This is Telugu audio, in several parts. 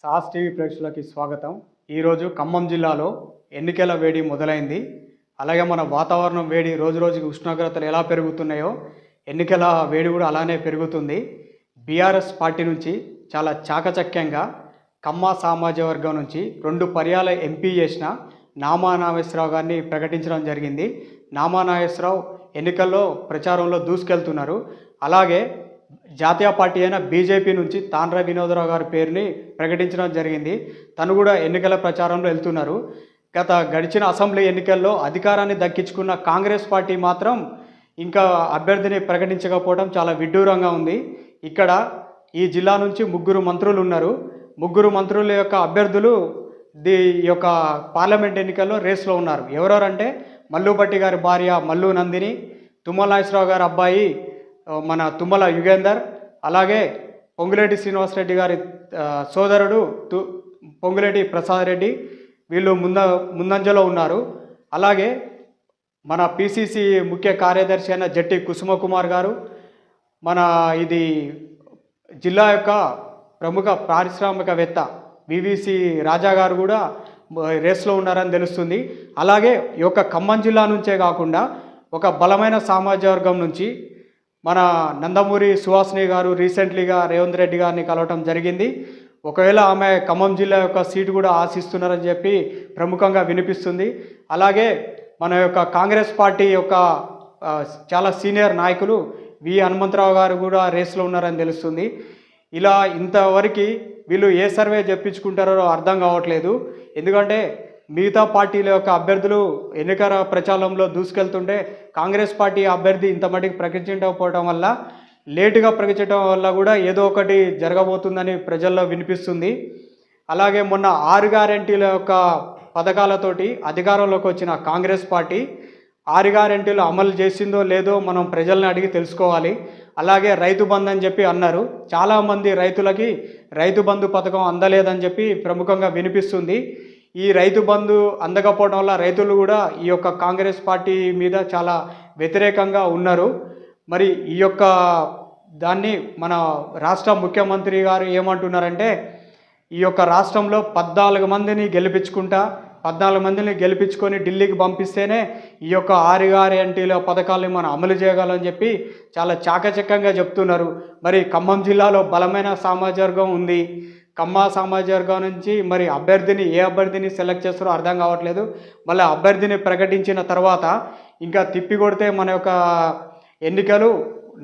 సాస్ టీవీ ప్రేక్షకులకి స్వాగతం. ఈరోజు ఖమ్మం జిల్లాలో ఎన్నికల వేడి మొదలైంది. అలాగే మన వాతావరణం వేడి రోజురోజుకి ఉష్ణోగ్రతలు ఎలా పెరుగుతున్నాయో ఎన్నికల వేడి కూడా అలానే పెరుగుతుంది. బీఆర్ఎస్ పార్టీ నుంచి చాలా చాకచక్యంగా కమ్మ సామాజిక వర్గం నుంచి 2 పర్యాల ఎంపీ చేసిన నామా నాగేశ్వరరావు గారిని ప్రకటించడం జరిగింది. నామా నాగేశ్వరరావు ఎన్నికల్లో ప్రచారంలో దూసుకెళ్తున్నారు. అలాగే జాతీయ పార్టీ అయిన బీజేపీ నుంచి తాండ్ర వినోదరావు గారి పేరుని ప్రకటించడం జరిగింది. తను కూడా ఎన్నికల ప్రచారంలో వెళ్తున్నారు. గడిచిన అసెంబ్లీ ఎన్నికల్లో అధికారాన్ని దక్కించుకున్న కాంగ్రెస్ పార్టీ మాత్రం ఇంకా అభ్యర్థిని ప్రకటించకపోవడం చాలా విడ్డూరంగా ఉంది. ఇక్కడ ఈ జిల్లా నుంచి 3 మంత్రులు ఉన్నారు. 3 మంత్రుల యొక్క అభ్యర్థులు ఈ యొక్క పార్లమెంట్ ఎన్నికల్లో రేస్లో ఉన్నారు. ఎవరెవరంటే మల్లుబట్టి గారి భార్య మల్లు నందిని, తుమ్మల నాగేశ్వరరావు గారి అబ్బాయి మన తుమ్మల యుగేందర్, అలాగే పొంగులేటి శ్రీనివాసరెడ్డి గారి సోదరుడు పొంగులేటి ప్రసాద్ రెడ్డి, వీళ్ళు ముందంజలో ఉన్నారు. అలాగే మన పిసిసి ముఖ్య కార్యదర్శి అయిన జట్టి కుసుమకుమార్ గారు, మన ఇది జిల్లా యొక్క ప్రముఖ పారిశ్రామికవేత్త వివిసి రాజా గారు కూడా రేస్లో ఉన్నారని తెలుస్తుంది. అలాగే ఈ యొక్క ఖమ్మం జిల్లా నుంచే కాకుండా ఒక బలమైన సామాజిక వర్గం నుంచి మన నందమూరి సుహాసిని గారు రీసెంట్లీగా రేవంత్ రెడ్డి గారిని కలవటం జరిగింది. ఒకవేళ ఆమె ఖమ్మం జిల్లా యొక్క సీటు కూడా ఆశిస్తున్నారని చెప్పి ప్రముఖంగా వినిపిస్తుంది. అలాగే మన యొక్క కాంగ్రెస్ పార్టీ యొక్క చాలా సీనియర్ నాయకులు వి హనుమంతరావు గారు కూడా రేస్లో ఉన్నారని తెలుస్తుంది. ఇలా ఇంతవరకు వీళ్ళు ఏ సర్వే చెప్పించుకుంటారో అర్థం కావట్లేదు. ఎందుకంటే మిగతా పార్టీల యొక్క అభ్యర్థులు ఎన్నికల ప్రచారంలో దూసుకెళ్తుంటే కాంగ్రెస్ పార్టీ అభ్యర్థి ఇంత మటుకు ప్రకటించకపోవడం వల్ల, లేటుగా ప్రకటించడం వల్ల కూడా ఏదో ఒకటి జరగబోతుందని ప్రజల్లో వినిపిస్తుంది. అలాగే మొన్న 6 గ్యారెంటీల యొక్క పథకాలతోటి అధికారంలోకి వచ్చిన కాంగ్రెస్ పార్టీ 6 గ్యారెంటీలు అమలు చేసిందో లేదో మనం ప్రజల్ని అడిగి తెలుసుకోవాలి. అలాగే రైతు బంధు అని చెప్పి అన్నారు. చాలామంది రైతులకి రైతు బంధు పథకం అందలేదని చెప్పి ప్రముఖంగా వినిపిస్తుంది. ఈ రైతు బంధు అందకపోవడం వల్ల రైతులు కూడా ఈ యొక్క కాంగ్రెస్ పార్టీ మీద చాలా వ్యతిరేకంగా ఉన్నారు. మరి ఈ యొక్క దాన్ని మన రాష్ట్ర ముఖ్యమంత్రి గారు ఏమంటున్నారంటే, ఈ యొక్క రాష్ట్రంలో 14 మందిని గెలిపించుకొని ఢిల్లీకి పంపిస్తేనే ఈ యొక్క 6 గ్యారెంటీల పథకాలని మనం అమలు చేయగలని చెప్పి చాలా చాకచక్యంగా చెప్తున్నారు. మరి ఖమ్మం జిల్లాలో బలమైన సామాజిక వర్గం ఉంది. కమ్మ సామాజిక వర్గం నుంచి మరి ఏ అభ్యర్థిని సెలెక్ట్ చేస్తారో అర్థం కావట్లేదు. మళ్ళీ అభ్యర్థిని ప్రకటించిన తర్వాత ఇంకా తిప్పి కొడితే మన యొక్క ఎన్నికలు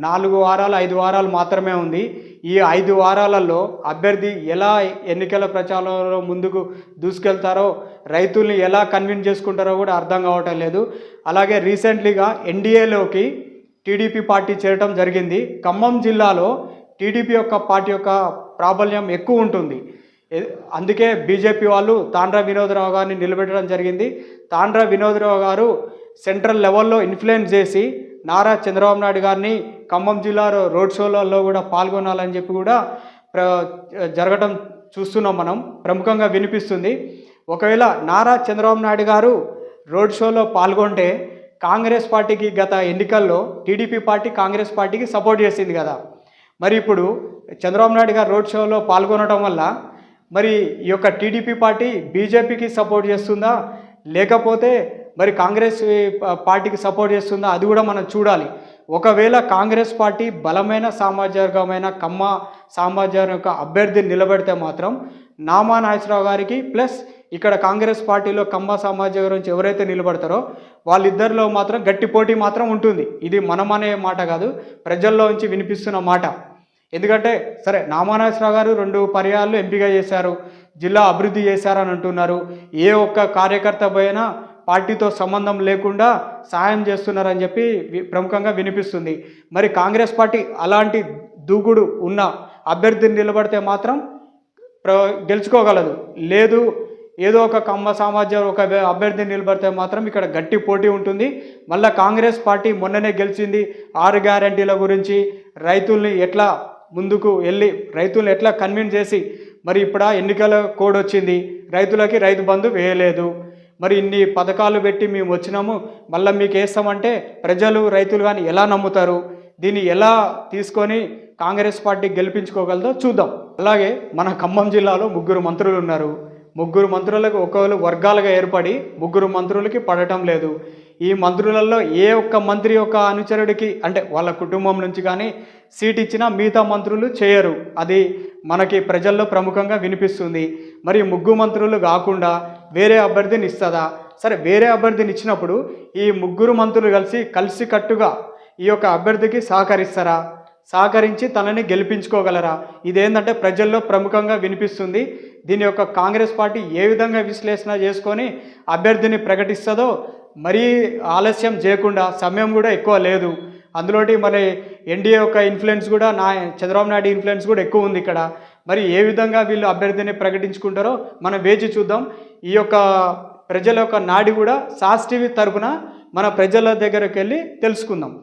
4 వారాలు 5 వారాలు మాత్రమే ఉంది. ఈ 5 వారాలలో అభ్యర్థి ఎలా ఎన్నికల ప్రచారంలో ముందుకు దూసుకెళ్తారో, రైతుల్ని ఎలా కన్విన్స్ చేసుకుంటారో కూడా అర్థం కావటం లేదు. అలాగే రీసెంట్లీగా ఎన్డీఏలోకి టీడీపీ పార్టీ చేరటం జరిగింది. ఖమ్మం జిల్లాలో టీడీపీ యొక్క పార్టీ యొక్క ప్రాబల్యం ఎక్కువ ఉంటుంది. అందుకే బీజేపీ వాళ్ళు తాండ్ర వినోదరావు గారిని నిలబెట్టడం జరిగింది. తాండ్ర వినోదరావు గారు సెంట్రల్ లెవెల్లో ఇన్ఫ్లుయెన్స్ చేసి నారా చంద్రబాబు నాయుడు గారిని ఖమ్మం జిల్లాలో రోడ్ షోలలో కూడా పాల్గొనాలని చెప్పి కూడా జరగటం చూస్తున్నాం మనం. ప్రముఖంగా వినిపిస్తుంది. ఒకవేళ నారా చంద్రబాబు నాయుడు గారు రోడ్ షోలో పాల్గొంటే కాంగ్రెస్ పార్టీకి గత ఎన్నికల్లో టీడీపీ పార్టీ కాంగ్రెస్ పార్టీకి సపోర్ట్ చేసింది కదా. మరి ఇప్పుడు చంద్రబాబు నాయుడు గారు రోడ్ షోలో పాల్గొనడం వల్ల మరి ఈ యొక్క టీడీపీ పార్టీ బీజేపీకి సపోర్ట్ చేస్తుందా, లేకపోతే మరి కాంగ్రెస్ పార్టీకి సపోర్ట్ చేస్తుందా, అది కూడా మనం చూడాలి. ఒకవేళ కాంగ్రెస్ పార్టీ బలమైన సామాజిక వర్గమైన కమ్మ సామాజిక వర్గం యొక్క అభ్యర్థిని నిలబెడితే మాత్రం నామా నాగేశ్వరరావు గారికి ప్లస్ ఇక్కడ కాంగ్రెస్ పార్టీలో కమ్మ సామాజిక వర్గం నుంచి ఎవరైతే నిలబడతారో వాళ్ళిద్దరిలో మాత్రం గట్టి పోటీ మాత్రం ఉంటుంది. ఇది మనమనే మాట కాదు, ప్రజల్లో నుంచి వినిపిస్తున్న మాట. ఎందుకంటే సరే నామా నాగేశ్వరరావు గారు 2 పర్యాలు ఎంపిక చేశారు, జిల్లా అభివృద్ధి చేశారని అంటున్నారు. ఏ ఒక్క కార్యకర్త పోయినా పార్టీతో సంబంధం లేకుండా సాయం చేస్తున్నారని చెప్పి ప్రముఖంగా వినిపిస్తుంది. మరి కాంగ్రెస్ పార్టీ అలాంటి దూకుడు ఉన్న అభ్యర్థిని నిలబడితే మాత్రం గెలుచుకోగలదు. లేదు ఏదో ఒక కమ్మ సమాజం ఒక అభ్యర్థిని నిలబడితే మాత్రం ఇక్కడ గట్టి పోటీ ఉంటుంది. మళ్ళీ కాంగ్రెస్ పార్టీ మొన్ననే గెలిచింది 6 గ్యారెంటీల గురించి, రైతుల్ని ఎట్లా ముందుకు వెళ్ళి రైతుల్ని ఎట్లా కన్విన్స్ చేసి, మరి ఇప్పుడు ఎన్నికల కోడ్ వచ్చింది, రైతులకి రైతు బంధు వేయలేదు. మరి ఇన్ని పథకాలు పెట్టి మేము వచ్చినాము, మళ్ళీ మీకు వేస్తామంటే ప్రజలు రైతులు కానీ ఎలా నమ్ముతారు? దీన్ని ఎలా తీసుకొని కాంగ్రెస్ పార్టీ గెలిపించుకోగలదో చూద్దాం. అలాగే మన ఖమ్మం జిల్లాలో 3 మంత్రులు ఉన్నారు. 3 మంత్రులకు ఒక్కొక్కరు వర్గాలుగా ఏర్పడి 3 మంత్రులకి పడటం లేదు. ఈ మంత్రులలో ఏ ఒక్క మంత్రి యొక్క అనుచరుడికి అంటే వాళ్ళ కుటుంబం నుంచి కానీ సీట్ ఇచ్చినా మిగతా మంత్రులు చేయరు. అది మనకి ప్రజల్లో ప్రముఖంగా వినిపిస్తుంది. మరి 3 మంత్రులు కాకుండా వేరే అభ్యర్థిని ఇస్తుందా? సరే, వేరే అభ్యర్థిని ఇచ్చినప్పుడు ఈ 3 మంత్రులు కలిసికట్టుగా ఈ యొక్క అభ్యర్థికి సహకరిస్తారా? సహకరించి తనని గెలిపించుకోగలరా? ఇదేంటంటే ప్రజల్లో ప్రముఖంగా వినిపిస్తుంది. దీని యొక్క కాంగ్రెస్ పార్టీ ఏ విధంగా విశ్లేషణ చేసుకొని అభ్యర్థిని ప్రకటిస్తుందో మరీ ఆలస్యం చేయకుండా, సమయం కూడా ఎక్కువ లేదు. అందులోటి మరి ఎన్డీఏ యొక్క ఇన్ఫ్లుయెన్స్ కూడా చంద్రబాబు నాయుడు ఇన్ఫ్లుయెన్స్ కూడా ఎక్కువ ఉంది ఇక్కడ. మరి ఏ విధంగా వీళ్ళు అభ్యర్థిని ప్రకటించుకుంటారో మనం వేచి చూద్దాం. ఈ యొక్క ప్రజల యొక్క నాడి కూడా సాస్ టీవీ తరపున మన ప్రజల దగ్గరికి వెళ్ళి తెలుసుకుందాం.